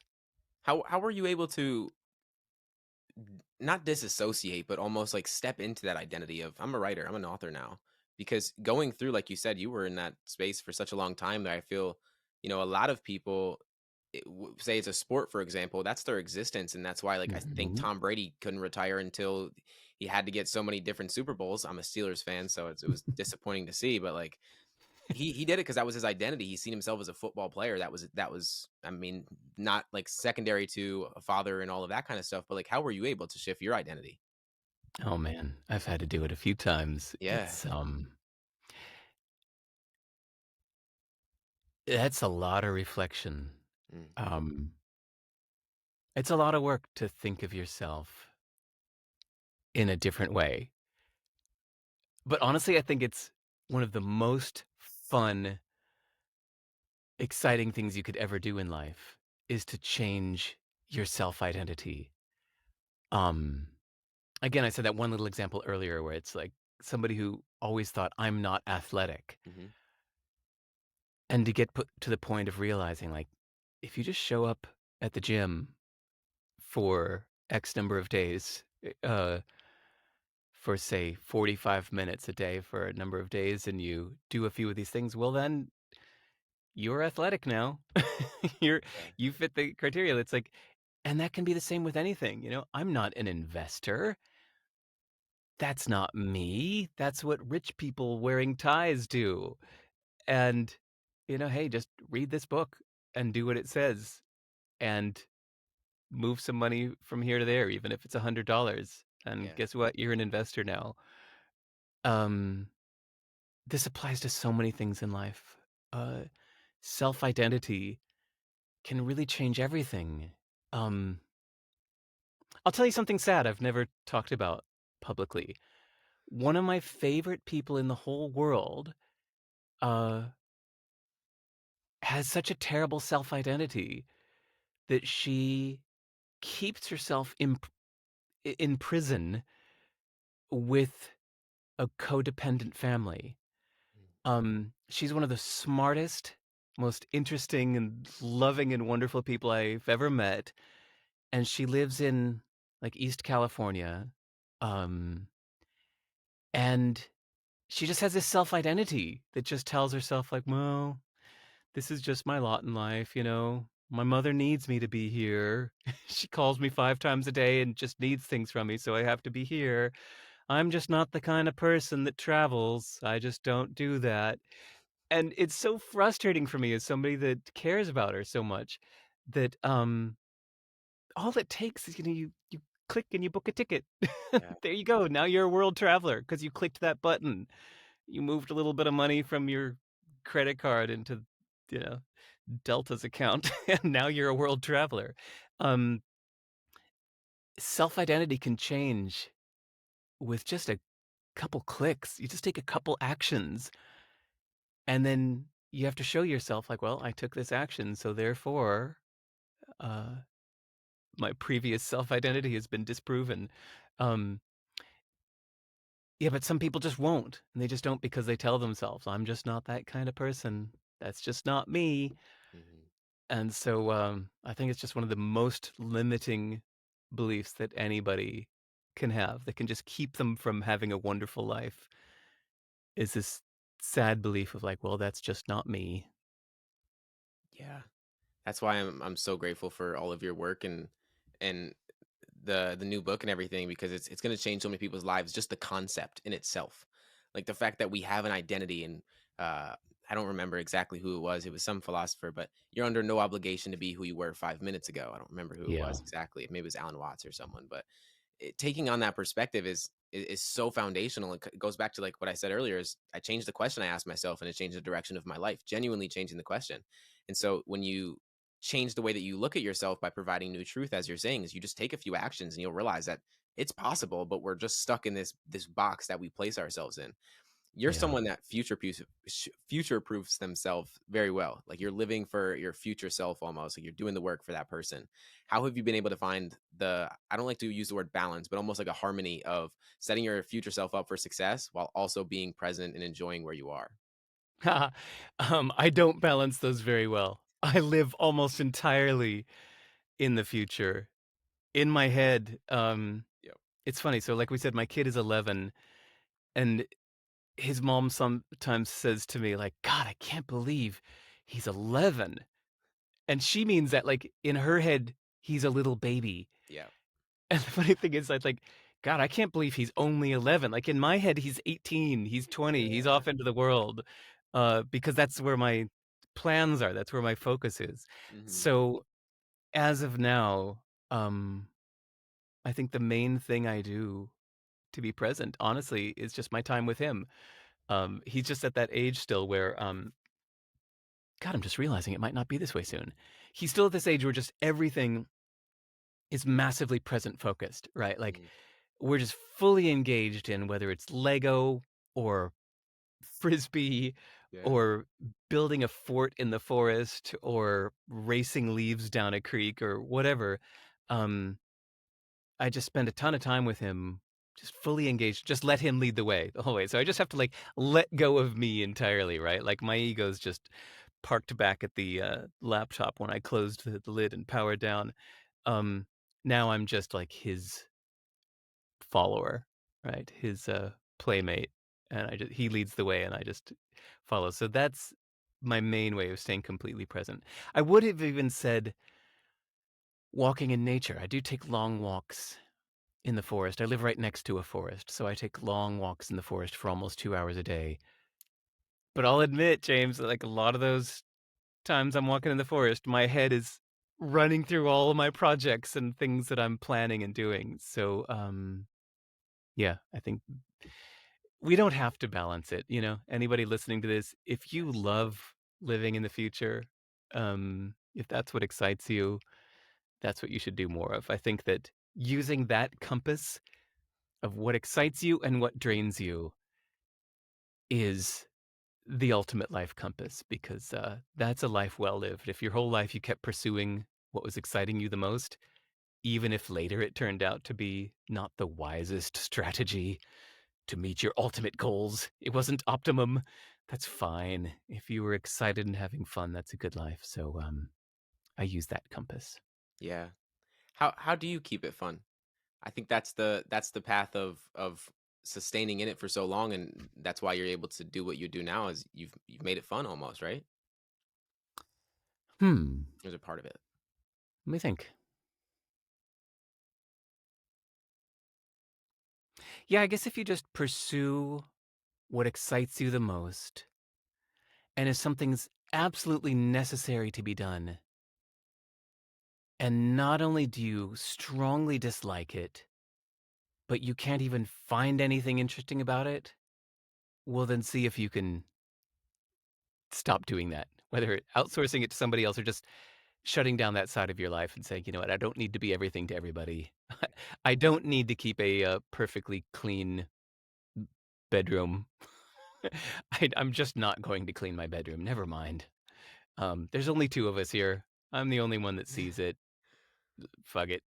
How were you able to not disassociate, but almost like step into that identity of I'm a writer, I'm an author now. Because going through, like you said, you were in that space for such a long time that I feel, a lot of people say it's a sport, for example, that's their existence. And that's why, like, I think Mhm. Tom Brady couldn't retire until he had to get so many different Super Bowls. I'm a Steelers fan, so it was disappointing to see, but like, he did it because that was his identity. He seen himself as a football player. That was I mean, not like secondary to a father and all of that kind of stuff, but like how were you able to shift your identity? Oh, man. I've had to do it a few times. Yeah. That's a lot of reflection. Mm, Um, it's a lot of work to think of yourself in a different way. But honestly, I think it's one of the most fun, exciting things you could ever do in life is to change your self-identity. Um, Again, I said that one little example earlier where it's like somebody who always thought, "I'm not athletic," mhm, and to get put to the point of realizing, like, if you just show up at the gym for X number of days, for, say, 45 minutes a day for a number of days, and you do a few of these things, well, then you're athletic now. You're yeah, you fit the criteria. It's like and that can be the same with anything, you know? I'm not an investor. That's not me. That's what rich people wearing ties do. And, hey, just read this book and do what it says and move some money from here to there, even if it's $100. And yeah, guess what? You're an investor now. Um, this applies to so many things in life. Uh, Self-identity can really change everything. Um, I'll tell you something sad I've never talked about publicly. One of my favorite people in the whole world, uh, has such a terrible self-identity that she keeps herself in prison with a codependent family. mm, She's one of the smartest, most interesting and loving and wonderful people I've ever met, and she lives in, like, East California, um, and she just has this self-identity that just tells herself, like, "Well, this is just my lot in life, you know? My mother needs me to be here. She calls me 5 times a day and just needs things from me, so I have to be here. I'm just not the kind of person that travels. I just don't do that." And it's so frustrating for me as somebody that cares about her so much that, all it takes is, you click and you book a ticket. yeah, There you go. Now you're a world traveler because you clicked that button. You moved a little bit of money from your credit card into, you know, Delta's account, and now you're a world traveler. Um, Self-identity can change with just a couple clicks. You just take a couple actions, and then you have to show yourself like, "Well, I took this action, so therefore, uh, my previous self-identity has been disproven." Um, yeah, but some people just won't, and they just don't because they tell themselves, "I'm just not that kind of person. That's just not me." mhm. And so, I think it's just one of the most limiting beliefs that anybody can have that can just keep them from having a wonderful life is this sad belief of like, "Well, that's just not me." Yeah. That's why I'm so grateful for all of your work and the new book and everything because it's going to change so many people's lives, just the concept in itself. Like the fact that we have an identity and uh I don't remember exactly who it was. It was some philosopher, but you're under no obligation to be who you were 5 minutes ago. I don't remember who it Yeah. was exactly. Maybe it was Alan Watts or someone, but taking on that perspective is so foundational. It goes back to like what I said earlier. Is I changed the question I asked myself, and it changed the direction of my life. Genuinely changing the question. And so when you change the way that you look at yourself by providing new truth, as you're saying, is you just take a few actions and you'll realize that it's possible, but we're just stuck in this box that we place ourselves in. You're Yeah. someone that future proofs themselves very well. Like you're living for your future self almost. Like you're doing the work for that person. How have you been able to find I don't like to use the word balance, but almost like a harmony of setting your future self up for success while also being present and enjoying where you are? I don't balance those very well. I live almost entirely in the future. In my head, Yep. it's funny, so like we said, my kid is 11, and his mom sometimes says to me, like, "God, I can't believe he's 11." And she means that, like, in her head, he's a little baby. Yep. And the funny thing is, like, God, I can't believe he's only 11. Like, in my head, he's 18, he's 20, he's Yeah. off into the world, because that's where my plans are, that's where my focus is. Mhm. So, as of now, um, I think the main thing I do to be present, honestly, is just my time with him. He's just at that age still where, God, I'm just realizing it might not be this way soon. He's still at this age where just everything is massively present focused, right? Like, Mhm. we're just fully engaged in whether it's Lego or Frisbee Yeah. or building a fort in the forest or racing leaves down a creek or whatever. Um, I just spend a ton of time with him, just fully engaged, just let him lead the way the whole way. So I just have to like let go of me entirely, right? Like my ego's just parked back at the laptop when I closed the lid and powered down. Um, Now I'm just like his follower, right? His playmate, and he leads the way, and I just follow. So that's my main way of staying completely present. I would have even said walking in nature. I do take long walks in the forest. I live right next to a forest, so I take long walks in the forest for almost 2 hours a day. But I'll admit, James, that like a lot of those times I'm walking in the forest, my head is running through all of my projects and things that I'm planning and doing. So, yeah, I think we don't have to balance it, you know? Anybody listening to this, if you Yes. love living in the future, if that's what excites you, that's what you should do more of. I think that using that compass of what excites you and what drains you is the ultimate life compass because that's a life well lived. If your whole life you kept pursuing what was exciting you the most, even if later it turned out to be not the wisest strategy to meet your ultimate goals, it wasn't optimum. That's fine. If you were excited and having fun, that's a good life. So I use that compass. Yeah. How do you keep it fun? I think that's the path of sustaining in it for so long, and that's why you're able to do what you do now is you've made it fun almost, right? Hmm. There's a part of it. Let me think. Yeah, I guess if you just pursue what excites you the most, and if something's absolutely necessary to be done, and not only do you strongly dislike it, but you can't even find anything interesting about it, well, then see if you can stop doing that. Whether outsourcing it to somebody else or just shutting down that side of your life and saying, you know what, I don't need to be everything to everybody. I don't need to keep a perfectly clean bedroom. I'm just not going to clean my bedroom. Never mind. There's only two of us here. I'm the only one that sees it. Fuck it.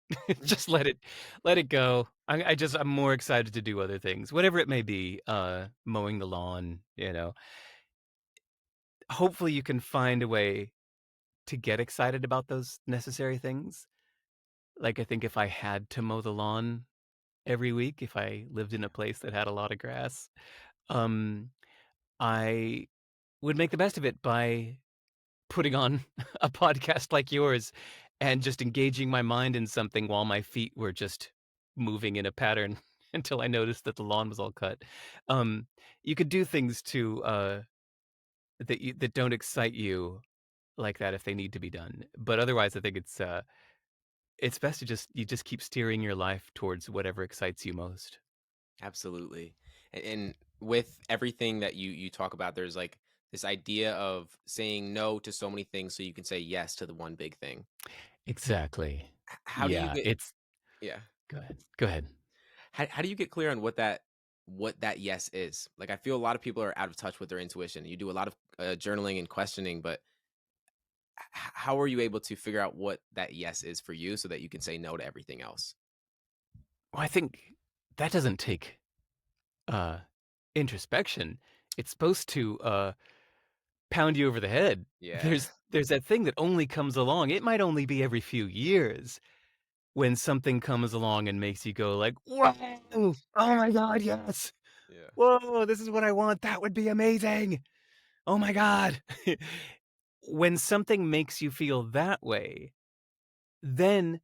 Just let it go. I'm more excited to do other things, whatever it may be. Mowing the lawn, you know. Hopefully, you can find a way to get excited about those necessary things. Like, I think if I had to mow the lawn every week, if I lived in a place that had a lot of grass, um, I would make the best of it by putting on a podcast like yours and just engaging my mind in something while my feet were just moving in a pattern until I noticed that the lawn was all cut. Um, you could do things that don't excite you like that if they need to be done. But otherwise, I think it's best to just keep steering your life towards whatever excites you most. Absolutely. And with everything that you talk about, there's like this idea of saying no to so many things so you can say yes to the one big thing. Exactly. How do you Yeah, get it's yeah. go ahead. Go ahead. How do you get clear on what that yes is? Like I feel a lot of people are out of touch with their intuition. You do a lot of journaling and questioning, but how are you able to figure out what that yes is for you so that you can say no to everything else? Well, I think that doesn't take uh introspection. It's supposed to pound you over the head. Yeah. there's that thing that only comes along. It might only be every few years when something comes along and makes you go like, "Whoa! Oh my god, yes! Yeah. Whoa, this is what I want. That would be amazing. Oh my god." When something makes you feel that way, then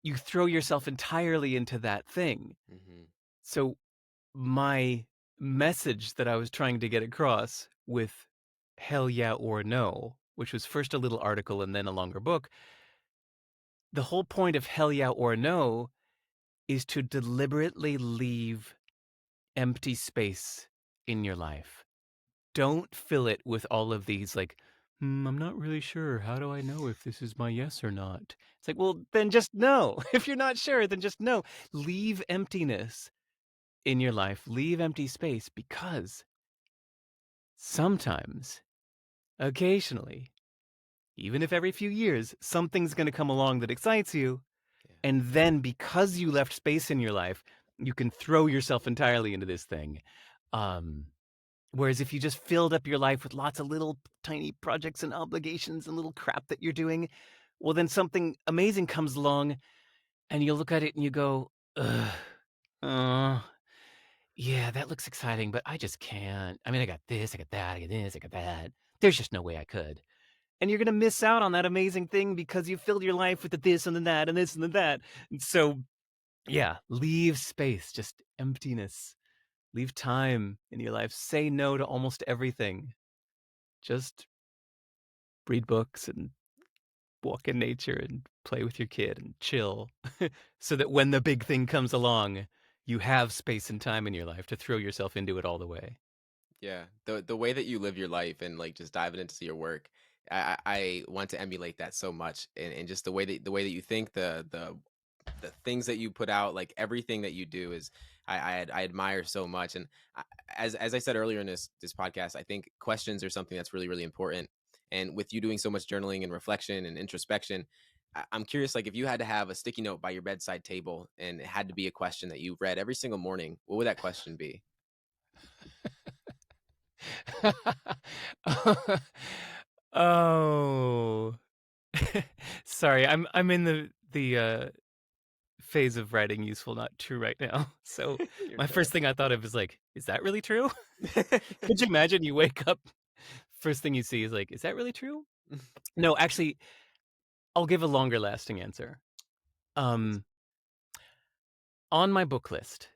you throw yourself entirely into that thing. Hmm. So my message that I was trying to get across with Hell Yeah or No, which was first a little article and then a longer book, the whole point of Hell Yeah or No is to deliberately leave empty space in your life. Don't fill it with all of these like, I'm not really sure. How do I know if this is my yes or not? It's like, well, then just no. If you're not sure, then just no. Leave emptiness in your life. Leave empty space because sometimes, occasionally, even if every few years, something's going to come along that excites you. Yeah. And then because you left space in your life, you can throw yourself entirely into this thing. Um, Whereas if you just filled up your life with lots of little tiny projects and obligations and little crap that you're doing, well, then something amazing comes along and you look at it and you go, ugh, uh, yeah, that looks exciting, but I just can't. I mean, I got this, I got that, I got this, I got that. There's just no way I could. And you're going to miss out on that amazing thing because you filled your life with the this and the that and this and the that. And so, yeah, leave space, just emptiness. Leave time in your life. Say no to almost everything. Just read books and walk in nature and play with your kid and chill so that when the big thing comes along, you have space and time in your life to throw yourself into it all the way. Yeah, the way that you live your life and like just diving into your work, I want to emulate that so much, and just the way that you think, the things that you put out, like everything that you do is, I admire so much. And I, as I said earlier in this podcast, I think questions are something that's really really important. And with you doing so much journaling and reflection and introspection, I'm curious, like if you had to have a sticky note by your bedside table and it had to be a question that you read every single morning, what would that question be? Oh. Sorry, I'm in the phase of writing useful, not true right now. So You're my good. first thing I thought of is like, is that really true? Could you imagine you wake up, first thing you see is like, is that really true? No, actually, I'll give a longer lasting answer. Please. Um, on my book list,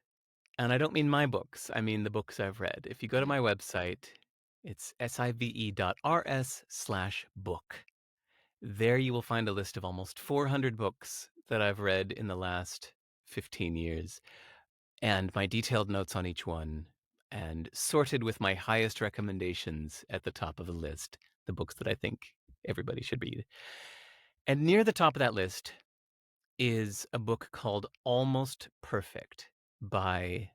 and I don't mean my books, I mean the books I've read. If you go to Mhm. my website, it's sive.rs/book. There you will find a list of almost 400 books that I've read in the last 15 years, and my detailed notes on each one, and sorted with my highest recommendations at the top of the list, the books that I think everybody should read. And near the top of that list is a book called Almost Perfect by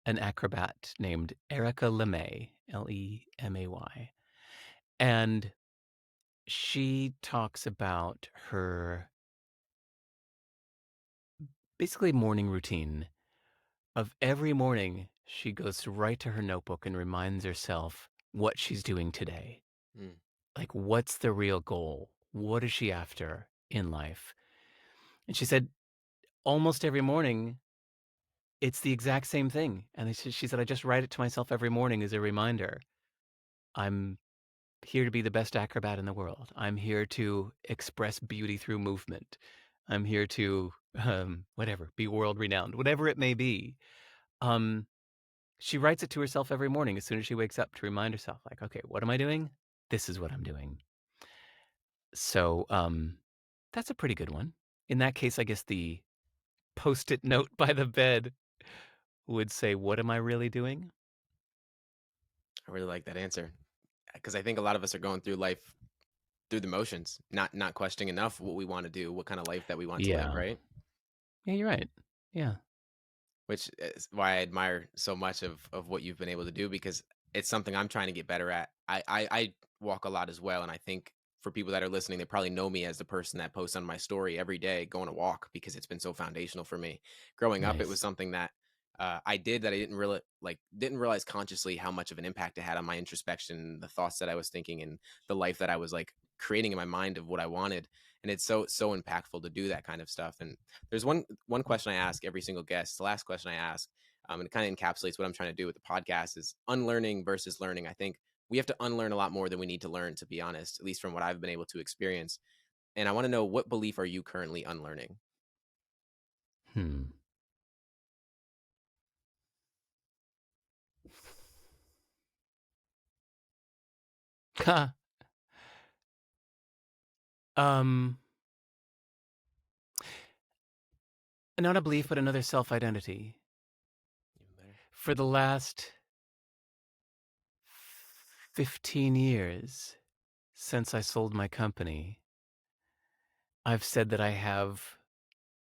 an acrobat named Erica LeMay, Lemay. And she talks about her basically morning routine of every morning she goes right to her notebook and reminds herself what she's doing today. Mm. Like, what's the real goal? What is she after in life? And she said almost every morning it's the exact same thing. And she said, I just write it to myself every morning as a reminder. I'm here to be the best acrobat in the world. I'm here to express beauty through movement. I'm here to, whatever, be world renowned, whatever it may be. Um, she writes it to herself every morning as soon as she wakes up to remind herself, like, okay, what am I doing? This is what I'm doing. So, that's a pretty good one. In that case, I guess the post-it note by the bed would say, what am I really doing? I really like that answer because I think a lot of us are going through life through the motions, not questioning enough what we want to do, what kind of life that we want to live, Yeah. right? Yeah, you're right. Yeah. Which is why I admire so much of what you've been able to do because it's something I'm trying to get better at. I walk a lot as well, and I think for people that are listening, they probably know me as the person that posts on my story every day going to walk because it's been so foundational for me. Growing up, it was Nice. something that I did that I didn't realize consciously how much of an impact it had on my introspection, the thoughts that I was thinking, and the life that I was like creating in my mind of what I wanted. And it's so impactful to do that kind of stuff. And there's one question I ask every single guest. The last question I ask, and it kind of encapsulates what I'm trying to do with the podcast, is unlearning versus learning. I think we have to unlearn a lot more than we need to learn, to be honest, at least from what I've been able to experience. And I want to know, what belief are you currently unlearning? Hmm. Ha. Um, Not a belief, but another self-identity. Even better. For the last 15 years since I sold my company, I've said that I have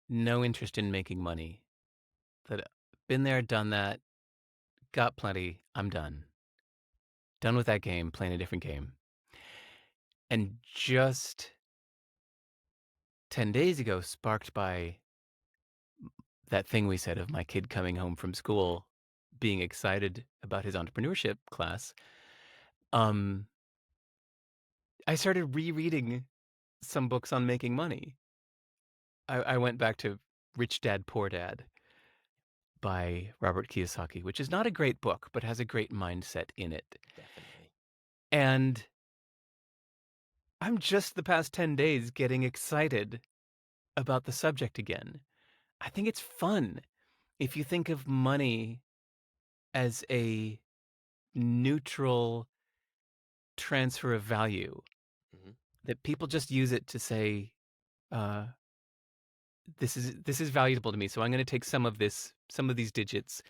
no interest in making money. That been there, done that, got plenty, I'm done. Done with that game, playing a different game. And just 10 days ago, sparked by that thing we said of my kid coming home from school, being excited about his entrepreneurship class, um, I started rereading some books on making money. I went back to Rich Dad, Poor Dad by Robert Kiyosaki, which is not a great book, but has a great mindset in it. Definitely. And I'm just the past 10 days getting excited about the subject again. I think it's fun. If you think of money as a neutral transfer of value, Hmm. that people just use it to say, uh, this is valuable to me, so I'm going to take some of this, some of these digits,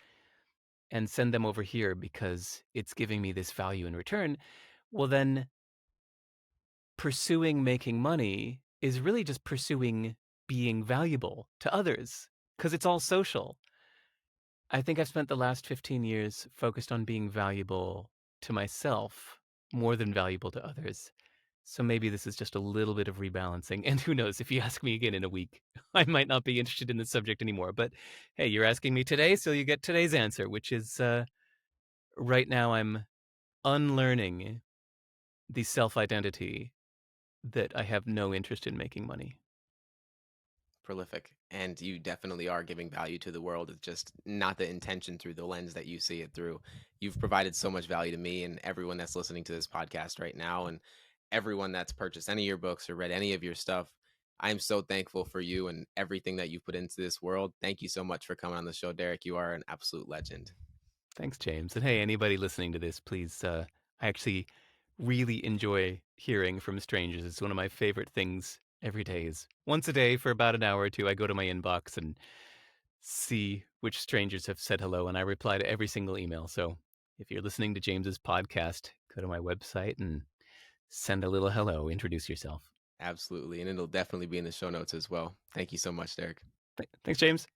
and send them over here because it's giving me this value in return. Well, then pursuing making money is really just pursuing being valuable to others because it's all social. I think I've spent the last 15 years focused on being valuable to myself more than valuable to others. So maybe this is just a little bit of rebalancing. And who knows, if you ask me again in a week, I might not be interested in the subject anymore. But hey, you're asking me today, so you get today's answer, which is right now I'm unlearning the self identity that I have no interest in making money. Prolific. And you definitely are giving value to the world. It's just not the intention through the lens that you see it through. You've provided so much value to me and everyone that's listening to this podcast right now, and everyone that's purchased any of your books or read any of your stuff. I am so thankful for you and everything that you put into this world. Thank you so much for coming on the show, Derek. You are an absolute legend. Thanks, James. And hey, anybody listening to this, please, I actually really enjoy hearing from strangers. It's one of my favorite things every day is once a day for about an hour or two, I go to my inbox and see which strangers have said hello, and I reply to every single email. So if you're listening to James's podcast, go to my website and send a little hello, introduce yourself. Absolutely. And it'll definitely be in the show notes as well. Thank you so much, Derek. Thanks, James.